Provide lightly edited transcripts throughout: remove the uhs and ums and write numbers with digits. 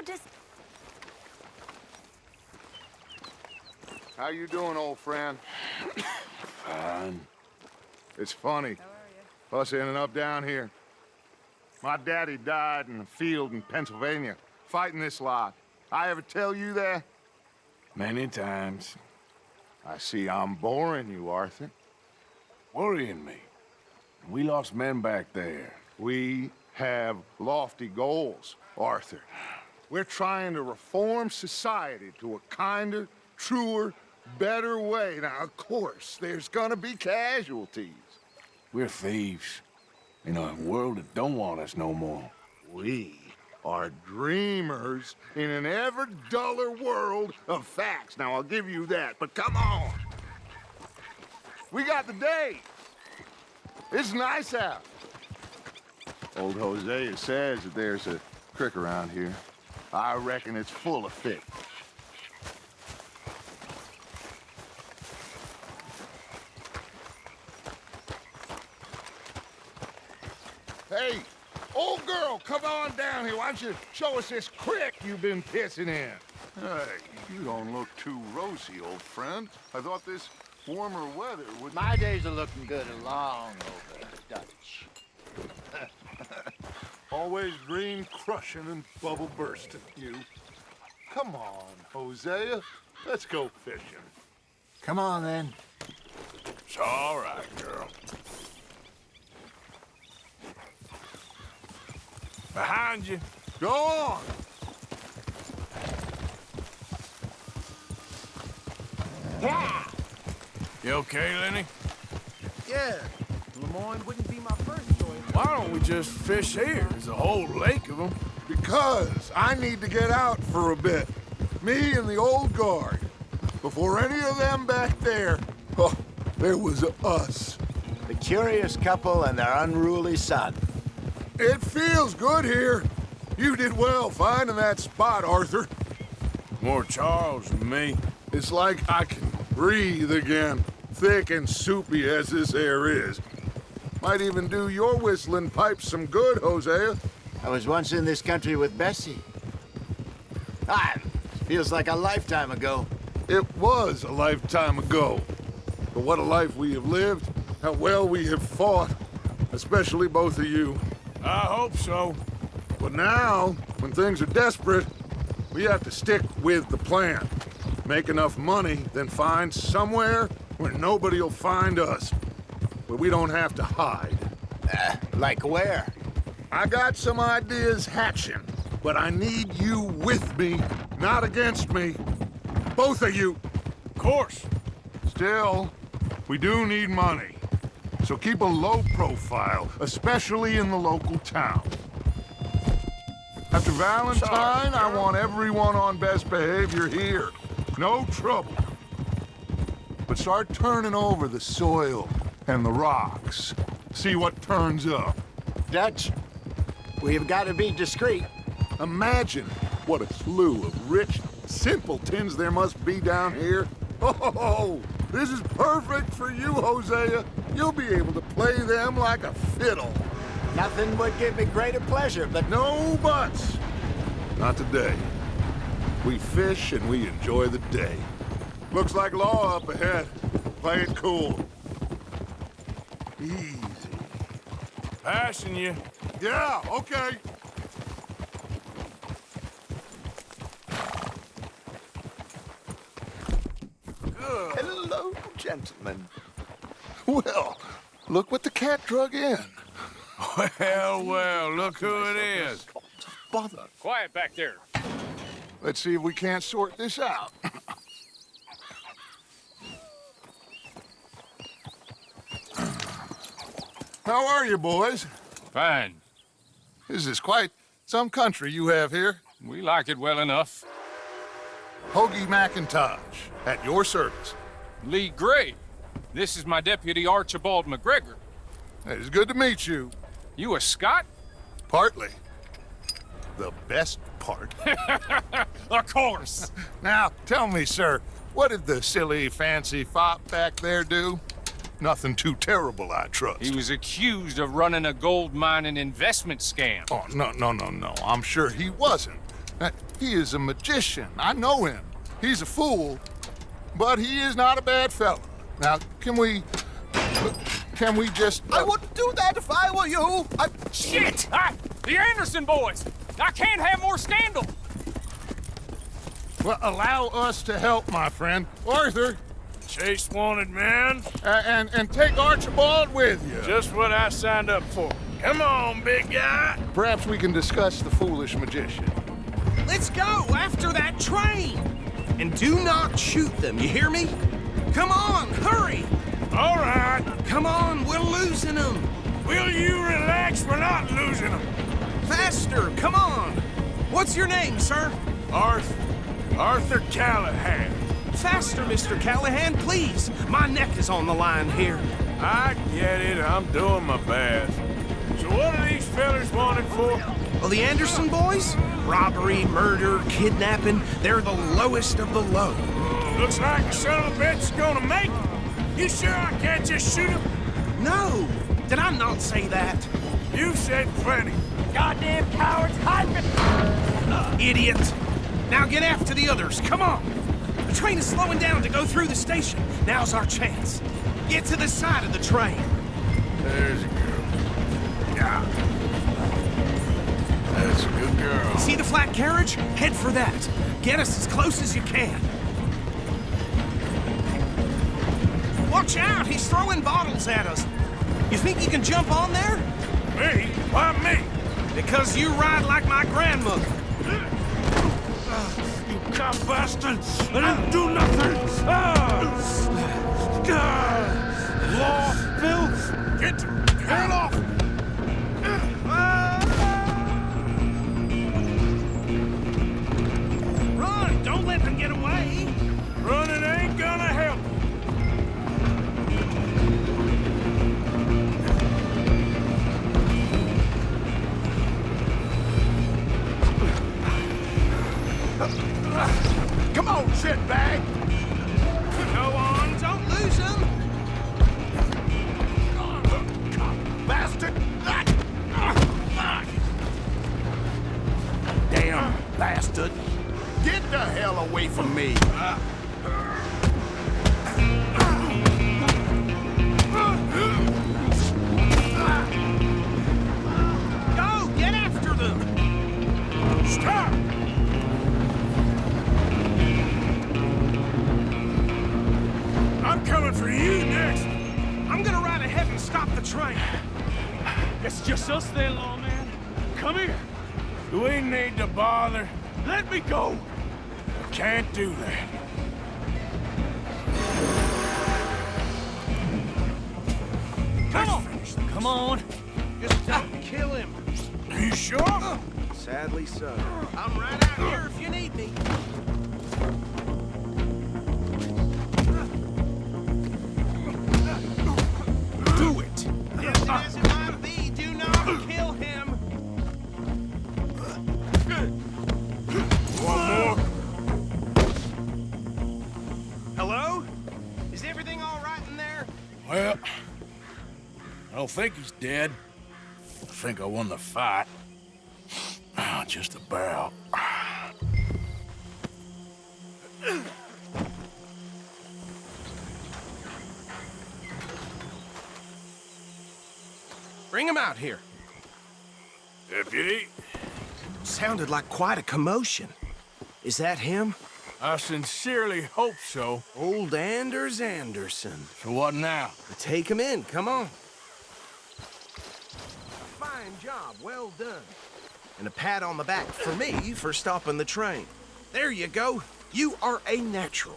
just... How you doing, old friend? Fine. It's funny. Us ending up down here. My daddy died in a field in Pennsylvania, fighting this lot. I ever tell you that? Many times. I see I'm boring you, Arthur. Worrying me. We lost men back there. We have lofty goals, Arthur. We're trying to reform society to a kinder, truer, better way. Now, of course, there's gonna be casualties. We're thieves. In a world that don't want us no more. We are dreamers in an ever duller world of facts. Now, I'll give you that, but come on. We got the day. It's nice out. Old Hosea says that there's a creek around here. I reckon it's full of fish. Hey, old girl, come on down here. Why don't you show us this creek you've been pissing in? Hey, you don't look too rosy, old friend. I thought this warmer weather would... My days are looking good along over Dutch. Always dream crushing and bubble bursting, you. Come on, Hosea. Let's go fishing. Come on, then. It's all right, girl. Behind you. Go on. Yeah! You okay, Lenny? Yeah. Lemoyne wouldn't be my first choice. Why don't we just fish here? There's a whole lake of them. Because I need to get out for a bit. Me and the old guard. Before any of them back there, oh, there was us. The curious couple and their unruly son. It feels good here. You did well finding that spot, Arthur. More Charles than me. It's like I can breathe again, thick and soupy as this air is. Might even do your whistling pipes some good, Hosea. I was once in this country with Bessie. Feels like a lifetime ago. It was a lifetime ago. But what a life we have lived, how well we have fought, especially both of you. I hope so. But now, when things are desperate, we have to stick with the plan. Make enough money, then find somewhere where nobody will find us. Where we don't have to hide. Like where? I got some ideas hatching, but I need you with me, not against me. Both of you. Of course. Still, we do need money. So keep a low profile, especially in the local town. After Valentine, I want everyone on best behavior here. No trouble. But start turning over the soil and the rocks. See what turns up. Dutch, we've got to be discreet. Imagine what a slew of rich simpletons there must be down here. Oh, this is perfect for you, Hosea. You'll be able to play them like a fiddle. Nothing would give me greater pleasure, but No buts. Not today. We fish and we enjoy the day. Looks like law up ahead. Play it cool. Easy. Passing you. Yeah, okay. hello, gentlemen. Well, look what the cat drug in. Well, look who it is. Bother. Quiet back there. Let's see if we can't sort this out. How are you, boys? Fine. This is quite some country you have here. We like it well enough. Hoagie McIntosh, at your service. Lee Gray. This is my deputy Archibald McGregor. It's good to meet you. You a Scot? Partly. The best part. Of course. Now, tell me, sir, what did the silly, fancy fop back there do? Nothing too terrible, I trust. He was accused of running a gold mining investment scam. Oh, no. I'm sure he wasn't. He is a magician. I know him. He's a fool, but he is not a bad fellow. Now, can we just... I wouldn't do that if I were you. Shit! The Anderson boys! I can't have more scandal! Well, allow us to help, my friend. Arthur, Chase wanted man. and take Archibald with you. Just what I signed up for. Come on, big guy. Perhaps we can discuss the foolish magician. Let's go after that train. And do not shoot them, you hear me? Come on, hurry. All right. Come on, we're losing them. Will you relax? We're not losing them. Faster, come on. What's your name, sir? Arthur Callahan. Faster, Mr. Callahan, please. My neck is on the line here. I get it. I'm doing my best. So what are these fellas wanted for? Well, the Anderson boys? Robbery, murder, kidnapping. They're the lowest of the low. Looks like the son of a bitch is gonna make it. You sure I can't just shoot him? No. Did I not say that? You've said plenty. Goddamn cowards, hide me! Idiot. Now get after the others. Come on. The train is slowing down to go through the station. Now's our chance. Get to the side of the train. There's a girl. Yeah. That's a good girl. See the flat carriage? Head for that. Get us as close as you can. Watch out! He's throwing bottles at us. You think you can jump on there? Me? Why me? Because you ride like my grandmother. You cop bastard! I didn't do nothing! Law, Bill! Get off! Run! Don't let them get away! Running ain't gonna help. Come on, shitbag! Go on, don't lose them! Bastard! Damn bastard! Get the hell away from me! Go! Get after them! Stop! I'm coming for you next. I'm gonna ride ahead and stop the train. It's just us then, lawman. Come here. Do we need to bother? Let me go. Can't do that. Come on. Come on. Just don't kill him. Are you sure? Sadly so. I'm right out here if you need me. Do it. Yes, it is, it might be. Do not kill him. One more. Hello? Is everything all right in there? Well, I don't think he's dead. I think I won the fight. Just about. Bring him out here. Deputy, Sounded like quite a commotion. Is that him? I sincerely hope so. Old Anders Anderson. So what now? Take him in, come on. Fine job, well done. And a pat on the back for me for stopping the train. There you go. You are a natural.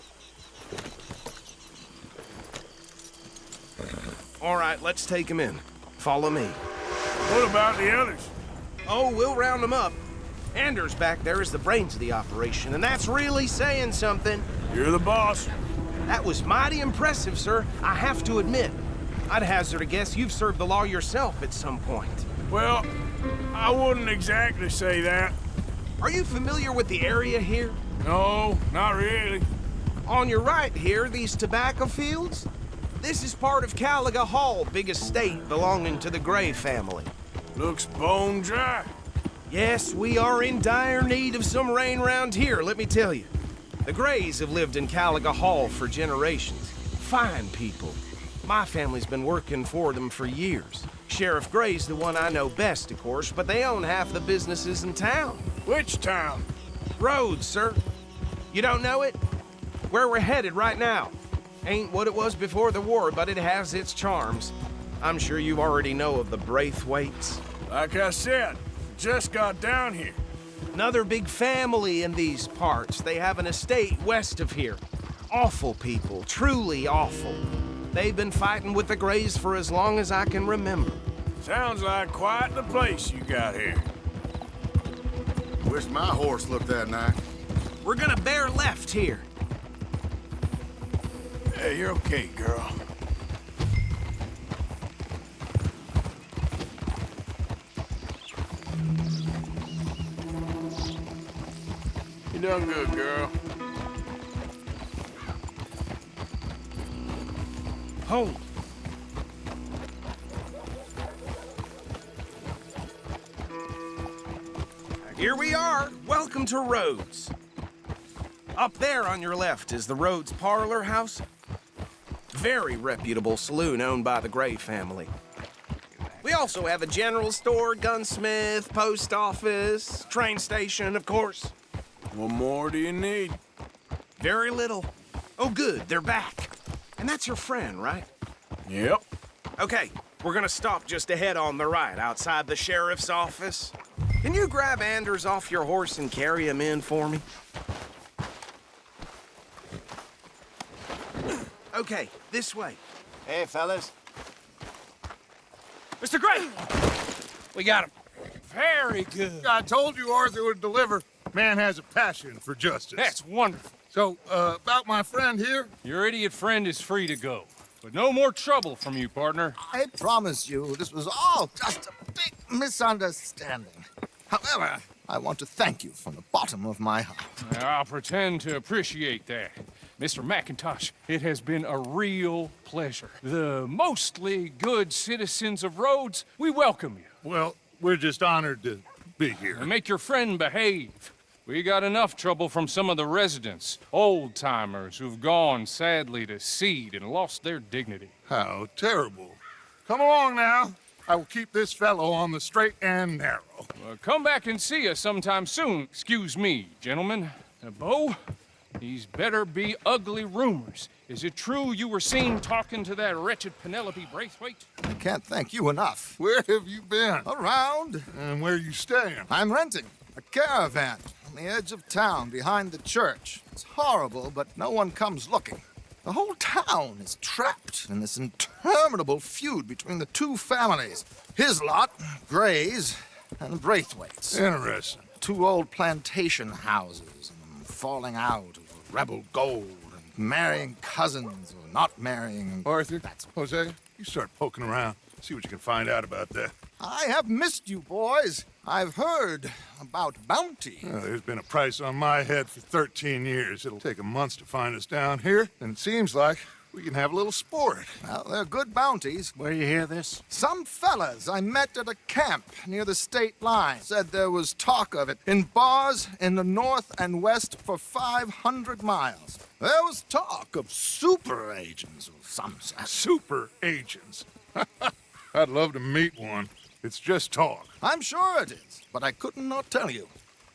All right, let's take him in. Follow me. What about the others? Oh, we'll round them up. Anders back there is the brains of the operation, and that's really saying something. You're the boss. That was mighty impressive, sir. I have to admit. I'd hazard a guess you've served the law yourself at some point. Well, I wouldn't exactly say that. Are you familiar with the area here? No, not really. On your right here, these tobacco fields? This is part of Caliga Hall, big estate belonging to the Gray family. Looks bone dry. Yes, we are in dire need of some rain round here, let me tell you. The Grays have lived in Caliga Hall for generations. Fine people. My family's been working for them for years. Sheriff Gray's the one I know best, of course, but they own half the businesses in town. Which town? Rhodes, sir. You don't know it? Where we're headed right now. Ain't what it was before the war, but it has its charms. I'm sure you already know of the Braithwaites. Like I said, just got down here. Another big family in these parts. They have an estate west of here. Awful people, truly awful. They've been fighting with the Grays for as long as I can remember. Sounds like quite the place you got here. Wish my horse looked that nice. We're gonna bear left here. Hey, you're okay, girl. You done good, girl. Hold. Here we are. Welcome to Rhodes. Up there on your left is the Rhodes Parlor House. Very reputable saloon owned by the Gray family. We also have a general store, gunsmith, post office, train station, of course. What more do you need? Very little. Oh, good, they're back. And that's your friend, right? Yep. Okay, we're gonna stop just ahead on the right, outside the sheriff's office. Can you grab Anders off your horse and carry him in for me? Okay, this way. Hey, fellas. Mr. Gray! We got him. Very good. I told you Arthur would deliver. Man has a passion for justice. That's wonderful. So, about my friend here? Your idiot friend is free to go. But no more trouble from you, partner. I promise you, this was all just a big misunderstanding. However, I want to thank you from the bottom of my heart. I'll pretend to appreciate that. Mr. McIntosh, it has been a real pleasure. The mostly good citizens of Rhodes, we welcome you. Well, we're just honored to be here. And make your friend behave. We got enough trouble from some of the residents, old-timers who've gone, sadly, to seed and lost their dignity. How terrible. Come along now. I will keep this fellow on the straight and narrow. Come back and see us sometime soon. Excuse me, gentlemen. Bo, these better be ugly rumors. Is it true you were seen talking to that wretched Penelope Braithwaite? I can't thank you enough. Where have you been? Around, And where you staying? I'm renting a caravan on the edge of town behind the church. It's horrible, but no one comes looking. The whole town is trapped in this interminable feud between the two families. His lot, Gray's, and Braithwaite's. Interesting. Two old plantation houses, and falling out over rebel gold, and marrying cousins or not marrying. Arthur, Jose, you start poking around. See what you can find out about that. I have missed you, boys. I've heard about bounty. There's been a price on my head for 13 years. It'll take a month to find us down here, and it seems like we can have a little sport. Well, they're good bounties. Where you hear this? Some fellas I met at a camp near the state line said there was talk of it in bars in the north and west for 500 miles. There was talk of super agents of some sort. Super agents. I'd love to meet one. It's just talk. I'm sure it is, but I couldn't not tell you.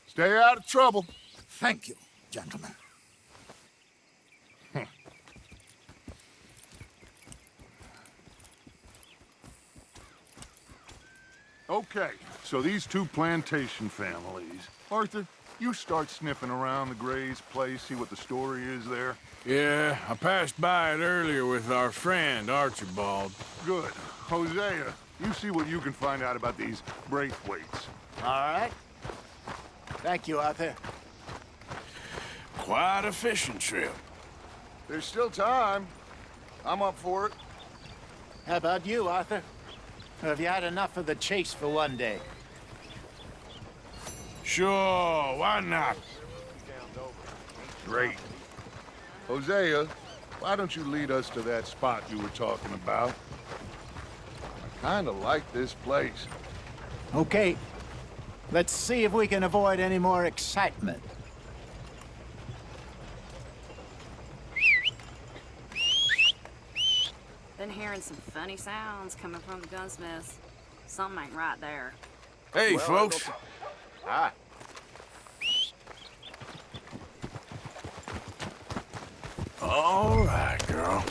Stay out of trouble. Thank you, gentlemen. Okay, so these two plantation families. Arthur, you start sniffing around the Gray's place, see what the story is there. Yeah, I passed by it earlier with our friend, Archibald. Good. Hosea, you see what you can find out about these Braithwaites. All right. Thank you, Arthur. Quite a fishing trip. There's still time. I'm up for it. How about you, Arthur? Or have you had enough of the chase for one day? Sure, why not? Great. Hosea, why don't you lead us to that spot you were talking about? I kind of like this place. Okay. Let's see if we can avoid any more excitement. Been hearing some funny sounds coming from the gunsmiths. Something ain't right there. Hey, folks. Ah, All right, girl.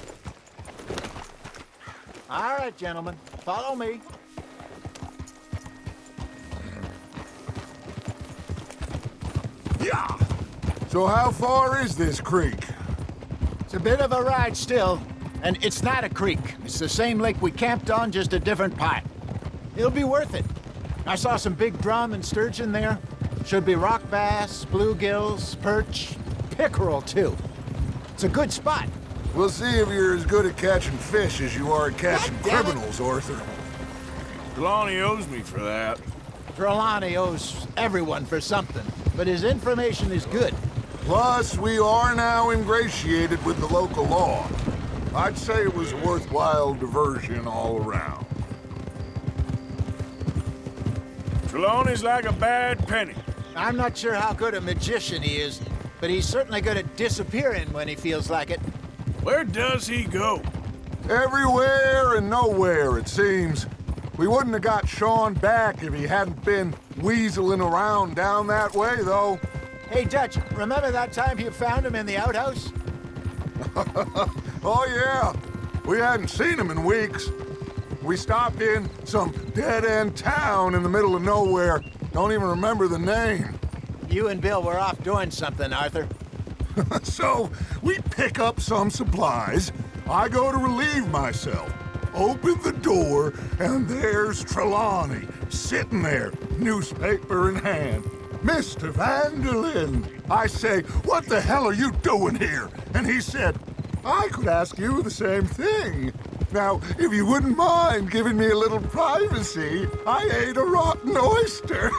All right, gentlemen, follow me. yeah. So how far is this creek? It's a bit of a ride still, and it's not a creek. It's the same lake we camped on, just a different part. It'll be worth it. I saw some big drum and sturgeon there. Should be rock bass, bluegills, perch, pickerel too. It's a good spot. We'll see if you're as good at catching fish as you are at catching God damn it. criminals, Arthur. Trelawney owes me for that. Trelawney owes everyone for something, but his information is good. Plus, we are now ingratiated with the local law. I'd say it was a worthwhile diversion all around. Trelawney's like a bad penny. I'm not sure how good a magician he is, but he's certainly good at disappearing when he feels like it. Where does he go? Everywhere and nowhere, it seems. We wouldn't have got Sean back if he hadn't been weaseling around down that way, though. Hey, Dutch, remember that time you found him in the outhouse? Oh, yeah. We hadn't seen him in weeks. We stopped in some dead-end town in the middle of nowhere. Don't even remember the name. You and Bill were off doing something, Arthur. So, we pick up some supplies. I go to relieve myself. Open the door, and there's Trelawney, sitting there, newspaper in hand. Mr. Vanderlyn. I say, what the hell are you doing here? And he said, I could ask you the same thing. Now, if you wouldn't mind giving me a little privacy, I ate a rotten oyster.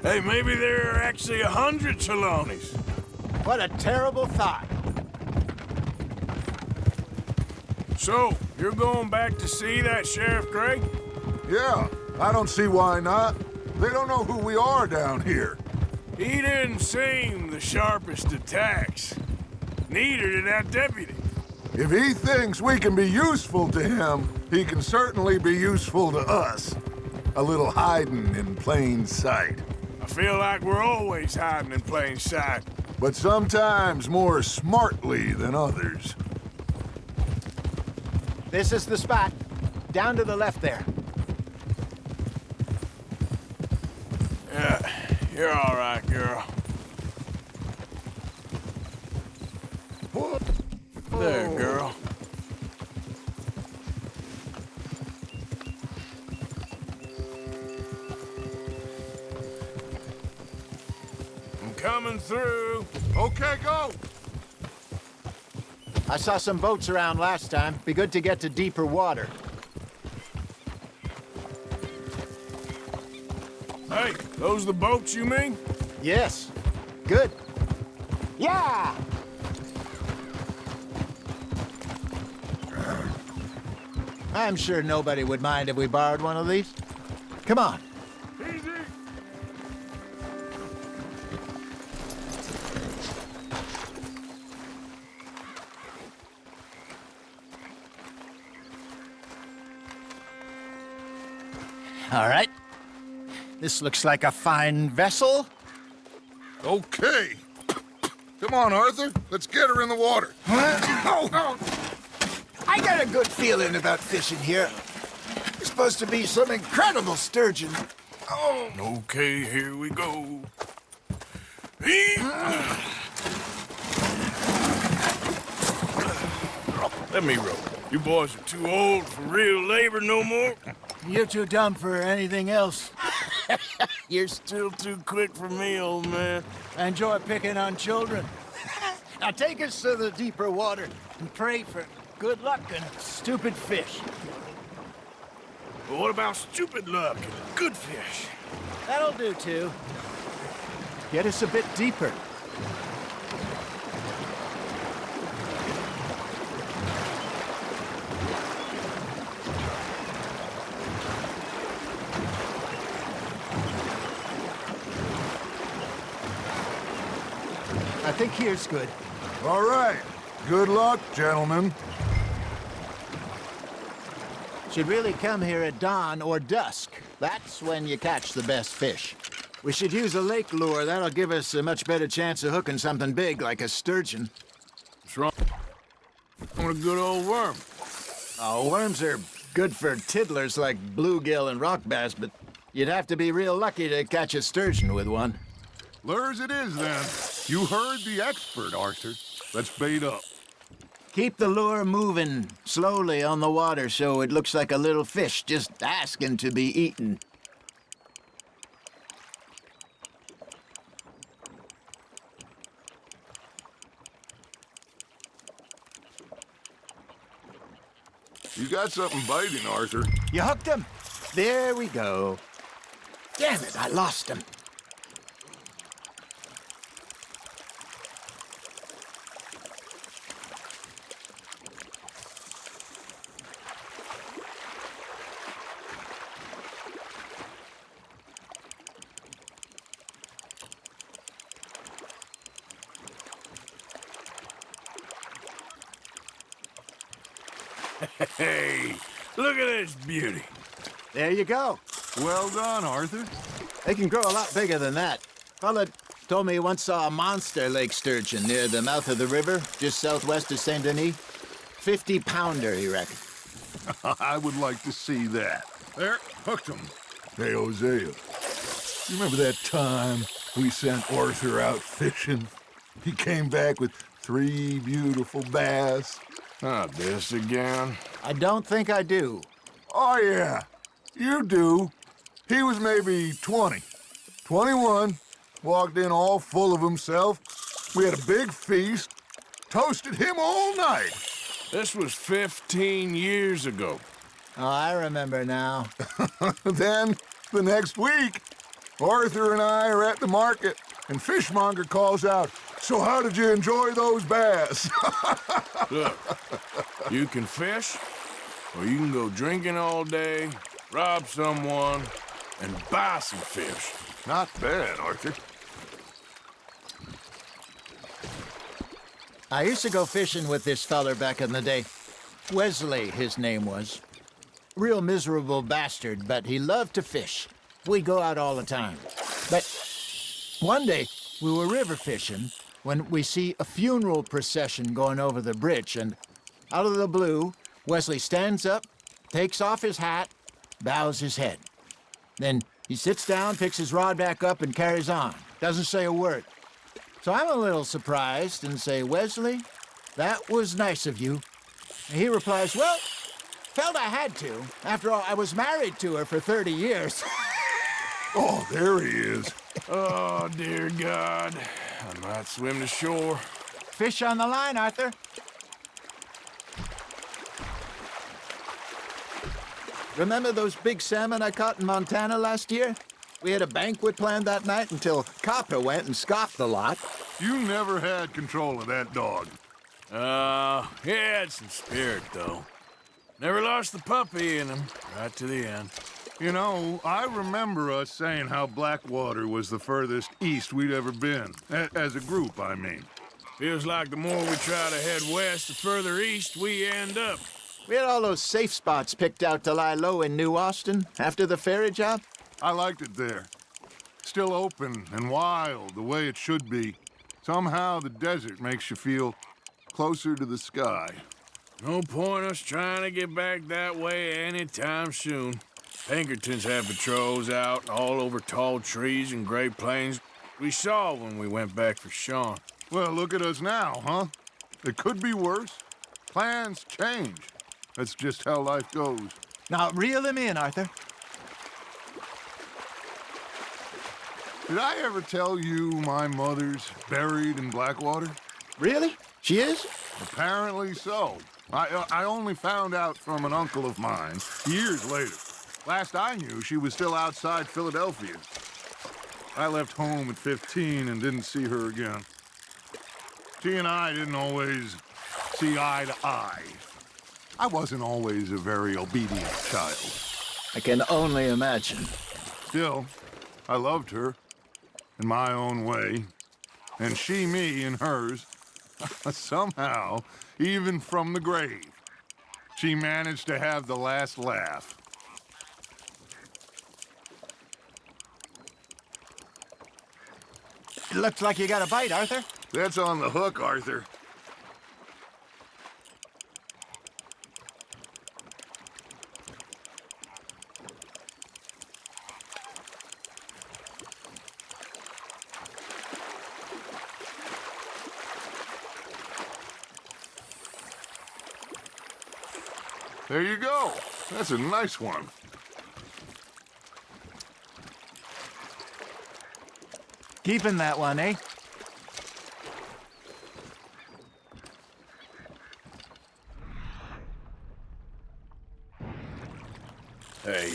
Hey, maybe there are actually 100 Trelawneys. What a terrible thought. So, you're going back to see that Sheriff Gray? Yeah, I don't see why not. They don't know who we are down here. He didn't seem the sharpest attacks. Neither did that deputy. If he thinks we can be useful to him, he can certainly be useful to us. A little hiding in plain sight. I feel like we're always hiding in plain sight. But sometimes more smartly than others. This is the spot. Down to the left there. Yeah, you're all right, girl. There, girl. I'm coming through. Okay, go! I saw some boats around last time. Be good to get to deeper water. Hey, those the boats you mean? Yes. Good. Yeah! I'm sure nobody would mind if we borrowed one of these. Come on. Easy. All right. This looks like a fine vessel. Okay. Come on, Arthur. Let's get her in the water. I got a good feeling about fishing here. It's supposed to be some incredible sturgeon. Oh, Okay, here we go. Let me row. You boys are too old for real labor no more. you're too dumb for anything else. You're still too quick for me, old man. I enjoy picking on children. Now take us to the deeper water and pray for good luck and stupid fish. But what about stupid luck and good fish? That'll do too. Get us a bit deeper. I think here's good. All right. Good luck, gentlemen. Should really come here at dawn or dusk. That's when you catch the best fish. We should use a lake lure. That'll give us a much better chance of hooking something big like a sturgeon. What's wrong? I want a good old worm. Oh, worms are good for tiddlers like bluegill and rock bass, but you'd have to be real lucky to catch a sturgeon with one. Lures it is, then. You heard the expert, Arthur. Let's bait up. Keep the lure moving slowly on the water so it looks like a little fish just asking to be eaten. You got something biting, Arthur. You hooked him? There we go. Damn it, I lost him. Hey, look at this beauty. There you go. Well done, Arthur. They can grow a lot bigger than that. Fella told me he once saw a monster lake sturgeon near the mouth of the river, just southwest of Saint Denis. 50-pounder, he reckoned. I would like to see that. There, hooked him. Hey, Hosea. You remember that time we sent Arthur out fishing? He came back with 3 beautiful bass. Not this again. I don't think I do. Oh, yeah. You do. He was maybe 20. 21. Walked in all full of himself. We had a big feast. Toasted him all night. This was 15 years ago. Oh, I remember now. Then, the next week, Arthur and I are at the market, and Fishmonger calls out, "So how did you enjoy those bass?" Look, you can fish, or you can go drinking all day, rob someone, and buy some fish. Not bad, Arthur. I used to go fishing with this feller back in the day. Wesley, his name was. Real miserable bastard, but he loved to fish. We'd go out all the time. But one day, we were river fishing when we see a funeral procession going over the bridge, and out of the blue, Wesley stands up, takes off his hat, bows his head. Then he sits down, picks his rod back up, and carries on. Doesn't say a word. So I'm a little surprised and say, "Wesley, that was nice of you." And he replies, "Well, felt I had to. After all, I was married to her for 30 years. Oh, there he is. Oh, dear God. I might swim to shore. Fish on the line, Arthur. Remember those big salmon I caught in Montana last year? We had a banquet planned that night until Copper went and scoffed the lot. You never had control of that dog. He had some spirit, though. Never lost the puppy in him, right to the end. You know, I remember us saying how Blackwater was the furthest east we'd ever been. As a group, I mean. Feels like the more we try to head west, the further east we end up. We had all those safe spots picked out to lie low in New Austin after the ferry job. I liked it there. Still open and wild, the way it should be. Somehow the desert makes you feel closer to the sky. No point us trying to get back that way anytime soon. Pinkertons have patrols out all over tall trees and Great Plains. We saw when we went back for Sean. Well, look at us now, huh? It could be worse. Plans change. That's just how life goes. Now, reel him in, Arthur. Did I ever tell you my mother's buried in Blackwater? Really? She is? Apparently so. I only found out from an uncle of mine years later. Last I knew, she was still outside Philadelphia. I left home at 15 and didn't see her again. She and I didn't always see eye to eye. I wasn't always a very obedient child. I can only imagine. Still, I loved her in my own way. And she me in hers. Somehow, even from the grave, she managed to have the last laugh. It looks like you got a bite, Arthur. That's on the hook, Arthur. There you go. That's a nice one. Keeping that one, eh? Hey,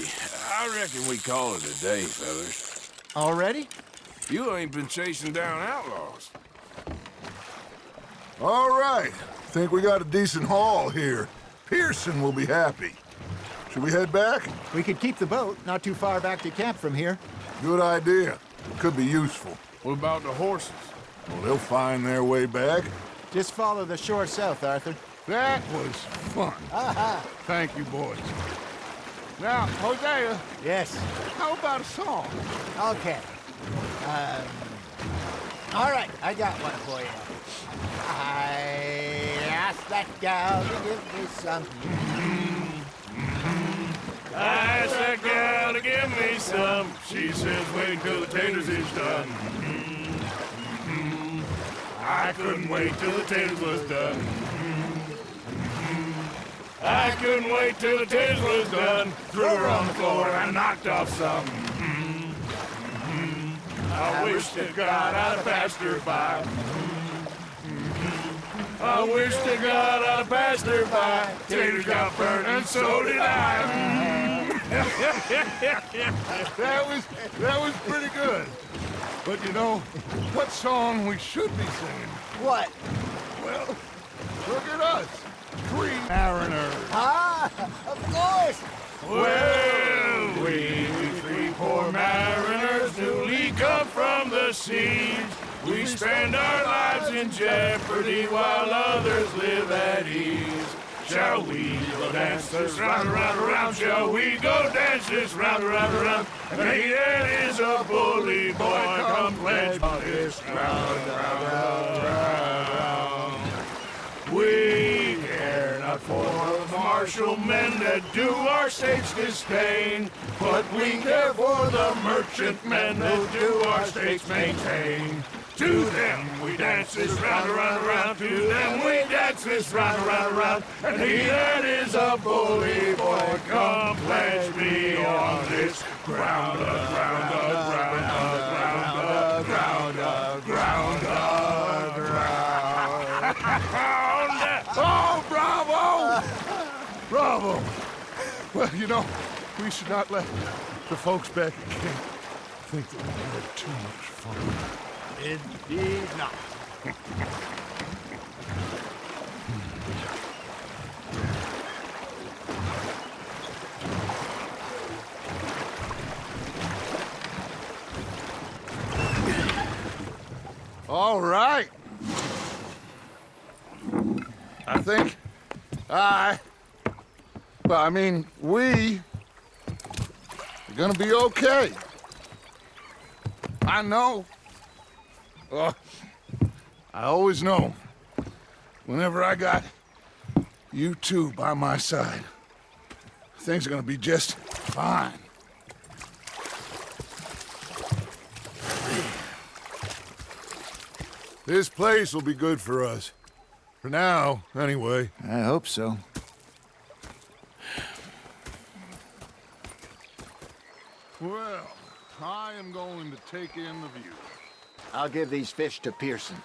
I reckon we call it a day, fellas. Already? You ain't been chasing down outlaws. All right. Think we got a decent haul here. Pearson will be happy. Should we head back? We could keep the boat not too far back to camp from here. Good idea. Could be useful. What about the horses? Well, they'll find their way back. Just follow the shore south, Arthur. That was fun. Aha! Thank you, boys. Now, Hosea, Yes. how about a song? Okay. All right, I got one for you. I asked that gal to give me some. I asked that gal to give me some. She says, wait till the taters is done. I couldn't wait till the taters was done. I couldn't wait till the taters was done. Threw her on the floor and I knocked off some. I wish to God I'd have passed her by. I wish to God I'd have passed her by. Taters got burned and so did I. That was pretty good. But you know, what song we should be singing? What? Well, look at us. 3 mariners. Ah, of course. Well, we 3 poor mariners newly come from the seas. We spend our lives in jeopardy while others live at ease. Shall we go dance this round, around, around? Shall we go dance this round, around, around? And he that is a bully boy, come pledge on this ground, round, round. We care not for the martial men that do our state's disdain, but we care for the merchant men that do our state's maintain. To them we dance this round, around, around. To them we dance this round, around, around. And he that is a bully boy, come pledge me on this ground, ground, ground, ground, ground, ground, ground. Oh, bravo! Bravo! Well, you know, we should not let the folks back at camp think that we had too much fun. Indeed not. All right. I think we are gonna be okay. I know. I always know. Whenever I got you two by my side, things are gonna be just fine. This place will be good for us. For now, anyway. I hope so. Well, I am going to take in the view. I'll give these fish to Pearson.